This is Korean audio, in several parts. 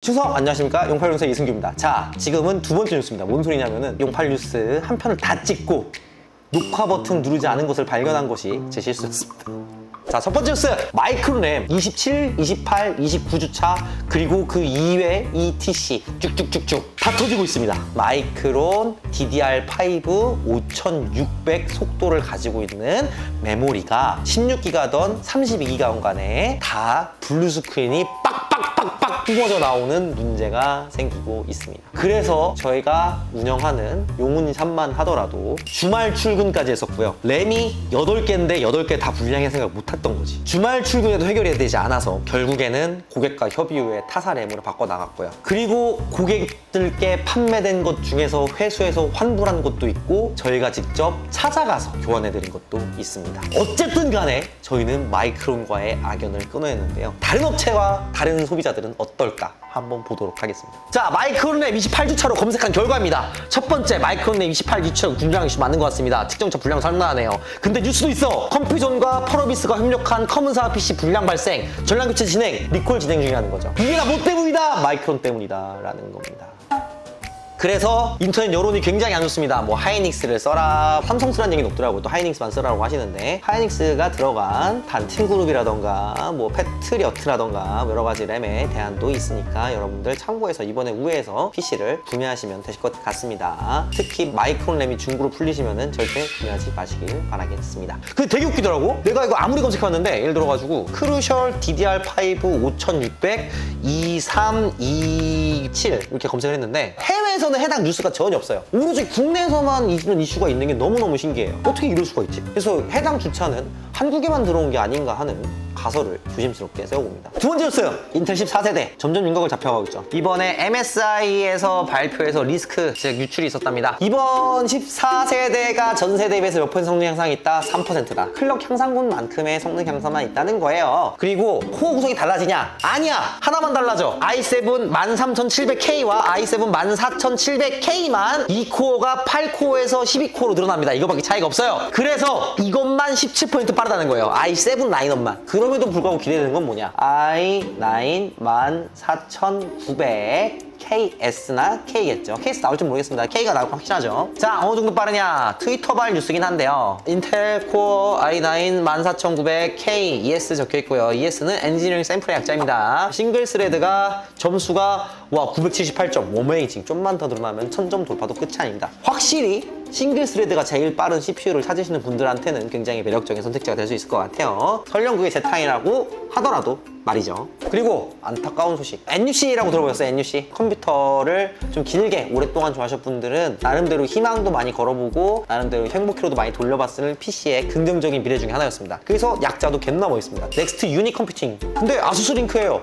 추석 안녕하십니까, 용팔뉴스 이승규입니다. 자, 지금은 두 번째 뉴스입니다. 뭔 소리냐면은 용팔뉴스 한 편을 다 찍고 녹화 버튼 누르지 않은 것을 발견한 것이 제 실수였습니다. 자, 첫 번째 뉴스! 마이크로램 27, 28, 29주차 그리고 그 이외 ETC 쭉쭉쭉쭉 다 터지고 있습니다. 마이크론 DDR5 5600 속도를 가지고 있는 메모리가 16기가던 32기가 간에 다 블루 스크린이 빡빡빡빡 뿜어져 나오는 문제가 생기고 있습니다. 그래서 저희가 운영하는 용운샵만 하더라도 주말 출근까지 했었고요. 램이 8개인데 8개 다 불량해 생각 못했던 거지. 주말 출근에도 해결해야 되지 않아서 결국에는 고객과 협의 후에 타사 램으로 바꿔 나갔고요. 그리고 고객들께 판매된 것 중에서 회수해서 환불한 것도 있고 저희가 직접 찾아가서 교환해드린 것도 있습니다. 어쨌든 간에 저희는 마이크론과의 악연을 끊어냈는데요. 다른 업체와 다른 소비자들은 어떨까 한번 보도록 하겠습니다. 자, 마이크론램 28주차로 검색한 결과입니다. 첫 번째, 마이크론램 28주차 불량 이슈 맞는 것 같습니다. 측정차 불량 설명하네요. 근데 뉴스도 있어. 컴퓨존과 펄어비스가 협력한 커먼사와 PC 불량 발생, 전량 교체 진행, 리콜 진행 중이라는 거죠. 이게 다 뭐 때문이다? 마이크론 때문이다 라는 겁니다. 그래서 인터넷 여론이 굉장히 안 좋습니다. 뭐 하이닉스를 써라, 삼성 쓰라는 얘기는 없더라고요. 또 하이닉스만 쓰라고 하시는데, 하이닉스가 들어간 단팀그룹이라던가 뭐 패트리어트라던가 여러 가지 램에 대안도 있으니까 여러분들 참고해서 이번에 우회해서 PC를 구매하시면 되실 것 같습니다. 특히 마이크론 램이 중고로 풀리시면은 절대 구매하지 마시길 바라겠습니다. 근데 되게 웃기더라고. 내가 이거 아무리 검색해봤는데, 예를 들어가지고 크루셜 DDR5 5600 2327 이렇게 검색을 했는데 해외에서 해당 뉴스가 전혀 없어요. 오로지 국내에서만 이런 이슈가 있는 게 너무너무 신기해요. 어떻게 이럴 수가 있지? 그래서 해당 주차는 한국에만 들어온 게 아닌가 하는 가설을 조심스럽게 세워봅니다. 두 번째 뉴스! 인텔 14세대 점점 윤곽을 잡혀가고 있죠. 이번에 MSI에서 발표해서 리스크, 즉 유출이 있었답니다. 이번 14세대가 전세대 대비해서 몇 퍼센트 성능 향상이 있다? 3%다. 클럭 향상분만큼의 성능 향상만 있다는 거예요. 그리고 코어 구성이 달라지냐? 아니야! 하나만 달라져. i7 13700K와 i7 14700K만 2코어가 8코어에서 12코어로 늘어납니다. 이거밖에 차이가 없어요. 그래서 이것만 17% 빠르다는 거예요. i7 라인업만. 그럼에도 불구하고 기대되는 건 뭐냐? i9 14900 KS나 K겠죠. KS 나올지 모르겠습니다. K가 나올 건 확실하죠. 자, 어느 정도 빠르냐? 트위터발 뉴스긴 한데요. 인텔 코어 i9 14900K ES 적혀 있고요. ES는 엔지니어링 샘플의 약자입니다. 싱글 스레드가 점수가 978점. 어메이징. 좀만 더 늘어나면 1000점 돌파도 끝이 아닙니다. 확실히 싱글 스레드가 제일 빠른 CPU를 찾으시는 분들한테는 굉장히 매력적인 선택지가 될 수 있을 것 같아요. 설령 그게 제 타임이라고 하더라도 말이죠. 그리고 안타까운 소식, NUC라고 들어보셨어요? NUC? 컴퓨터를 좀 길게 오랫동안 좋아하셨던 분들은 나름대로 희망도 많이 걸어보고 나름대로 행복회로도 많이 돌려봤을 PC의 긍정적인 미래 중에 하나였습니다. 그래서 약자도 갯넘어 있습니다. 넥스트 유니 컴퓨팅. 근데 아수스 링크예요.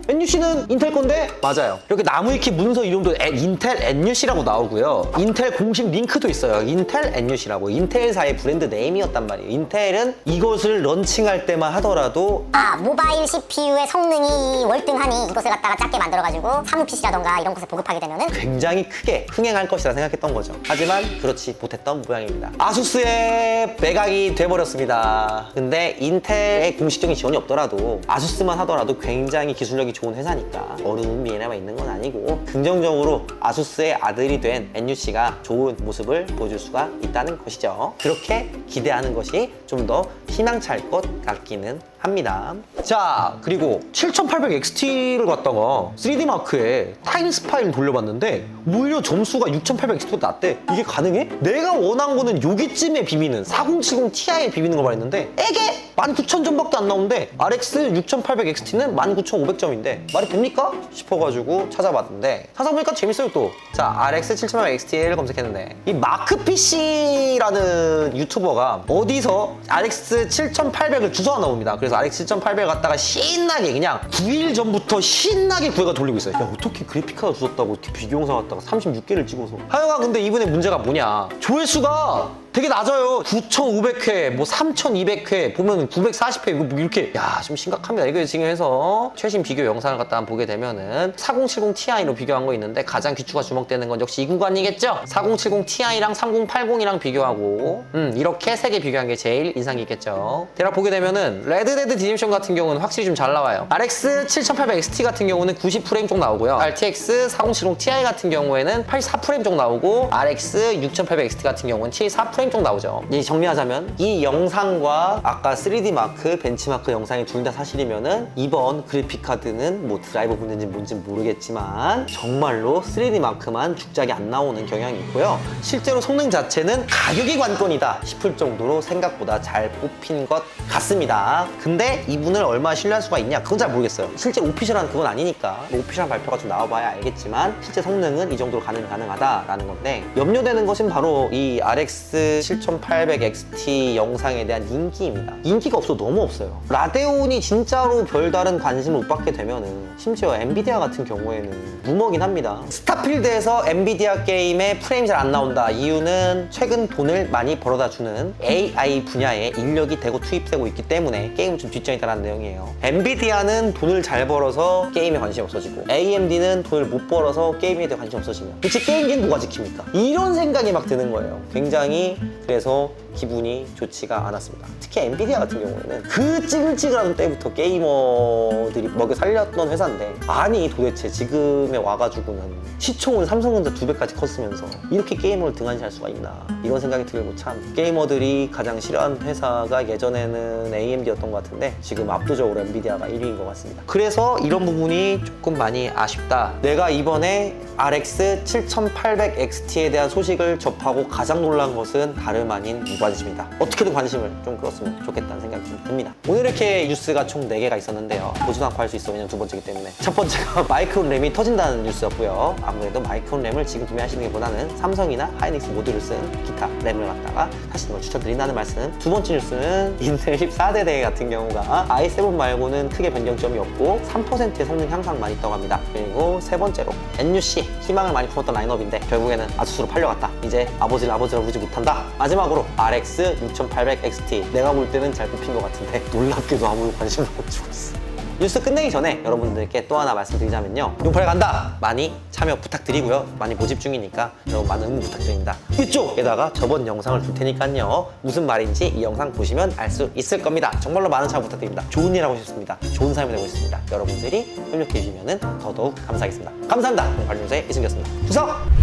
NUC는 인텔 건데? 맞아요. 이렇게 나무위키 문서 이름도 인텔 NUC라고 나오고요. 인텔 공식 링크도 있어요. 인텔 NUC라고. 인텔사의 브랜드 네임이었단 말이에요. 인텔은 이것을 런칭할 때만 하더라도 모바일 CPU의 성능이 월등하니 이것을 갖다가 작게 만들어가지고 사무 PC라던가 이런 곳에 보급하게 되면은 굉장히 크게 흥행할 것이라 생각했던 거죠. 하지만 그렇지 못했던 모양입니다. 아수스의 매각이 돼버렸습니다. 근데 인텔의 공식적인 지원이 없더라도 아수스만 하더라도 굉장히 기술력이 좋은 회사니까 어느 미에나만 있는 건 아니고 긍정적으로 아수스의 아들이 된 NUC가 좋은 모습을 보여줄 수가 있다는 것이죠. 그렇게 기대하는 것이 좀 더 희망찰 것 같기는 합니다. 자, 그리고 7800XT를 갖다가 3D마크에 타임스 파일 돌려봤는데 오히려 점수가 6800XT보다 낫대. 이게 가능해? 내가 원한 거는 여기쯤에 비비는 4070 Ti에 비비는 거 말했는데 에게 19000점밖에 안 나오는데 RX 6800XT는 19500점인데 말이 됩니까? 싶어가지고 찾아봤는데 찾아보니까 재밌어요 또. 자, RX 7800XT를 검색했는데 이 마크PC라는 유튜버가 어디서 RX 7800을 주소가 나옵니다. 그래서 RX 7800 갖다가 신나게 그냥 9일 전부터 신나게 구해가 돌리고 있어요. 야, 어떻게 그래픽카드 주셨다고 이렇게 비교 영상 갖다가 36개를 찍어서. 하여간 근데 이번에 문제가 뭐냐, 조회수가 되게 낮아요. 9,500회, 뭐 3,200회, 보면 940회, 이거 뭐 이렇게. 야, 좀 심각합니다. 이거 지금 해서 최신 비교 영상을 갖다 한번 보게 되면은 4070 Ti로 비교한 거 있는데 가장 귀추가 주목되는 건 역시 이 구간이겠죠? 4070 Ti랑 3080이랑 비교하고, 이렇게 세 개 비교한 게 제일 인상 깊겠죠. 대략 보게 되면은 레드데드 디뎀션 같은 경우는 확실히 좀 잘 나와요. RX 7800 XT 같은 경우는 90프레임 쪽 나오고요. RTX 4070 Ti 같은 경우에는 84프레임 쪽 나오고, RX 6800 XT 같은 경우는 74프레임 쪽 나오죠. 이제 정리하자면 이 영상과 아까 3D 마크, 벤치마크 영상이 둘 다 사실이면은 이번 그래픽 카드는 뭐 드라이버 문제인지 뭔지 모르겠지만 정말로 3D 마크만 죽작이 안 나오는 경향이 있고요. 실제로 성능 자체는 가격이 관건이다 싶을 정도로 생각보다 잘 뽑힌 것 같습니다. 근데 이분을 얼마나 신뢰할 수가 있냐? 그건 잘 모르겠어요. 실제 오피셜한 그건 아니니까 뭐 오피셜한 발표가 좀 나와봐야 알겠지만 실제 성능은 이 정도로 가능하다라는 건데, 염려되는 것은 바로 이 RX 7800 XT 영상에 대한 인기입니다. 인기가 너무 없어요. 라데온이 진짜로 별다른 관심을 못 받게 되면은 심지어 엔비디아 같은 경우에는 무모긴 합니다. 스타필드에서 엔비디아 게임에 프레임이 잘 안 나온다. 이유는 최근 돈을 많이 벌어다 주는 AI 분야에 인력이 대거 투입되고 있기 때문에 게임은 좀 뒷전이 있다는 내용이에요. 엔비디아는 돈을 잘 벌어서 게임에 관심이 없어지고, AMD는 돈을 못 벌어서 게임에 대해 관심이 없어지면 도대체 게임기는 누가 지킵니까? 이런 생각이 막 드는 거예요. 굉장히 그래서 기분이 좋지가 않았습니다. 특히 엔비디아 같은 경우에는 그 찌글찌글한 때부터 게이머들이 먹여 살렸던 회사인데, 아니 도대체 지금에 와가지고는 시총을 삼성전자 2배까지 컸으면서 이렇게 게이머를 등한시할 수가 있나, 이런 생각이 들고, 참 게이머들이 가장 싫어하는 회사가 예전에는 AMD였던 것 같은데 지금 압도적으로 엔비디아가 1위인 것 같습니다. 그래서 이런 부분이 조금 많이 아쉽다. 내가 이번에 RX 7800 XT에 대한 소식을 접하고 가장 놀란 것은 다름 아닌 무관심이다. 어떻게든 관심을 좀 끌었으면 좋겠다는 생각이 좀 듭니다. 오늘 이렇게 뉴스가 총 4개가 있었는데요. 보지도 않고 할 수 있어. 왜냐면 두 번째이기 때문에. 첫 번째가 마이크론 램이 터진다는 뉴스였고요. 아무래도 마이크론 램을 지금 구매하시는 게 보다는 삼성이나 하이닉스 모듈을 쓴 기타 램을 갖다가 사시는 걸 추천드린다는 말씀. 두 번째 뉴스는 인텔 14세대 같은 경우가 i7 말고는 크게 변경점이 없고 3%의 성능 향상만 있다고 합니다. 그리고 세 번째로 NUC 희망을 많이 품었던 라인업인데 결국에는 아수스로 팔려갔다. 이제 아버지를 부르지 못한다. 마지막으로 RX 6800 XT, 내가 볼 때는 잘 뽑힌 것 같은데 놀랍게도 아무 관심을 못 주고 있어. 뉴스 끝내기 전에 여러분들께 또 하나 말씀드리자면요, 용팔 간다! 많이 참여 부탁드리고요. 많이 모집 중이니까 여러분 많은 응원 부탁드립니다. 이쪽에다가 저번 영상을 둘 테니까요, 무슨 말인지 이 영상 보시면 알 수 있을 겁니다. 정말로 많은 참여 부탁드립니다. 좋은 일 하고 싶습니다. 좋은 삶이 되고 있습니다. 여러분들이 협력해 주시면 더더욱 감사하겠습니다. 감사합니다. 용팔 뉴스의 이승기였습니다. 구성!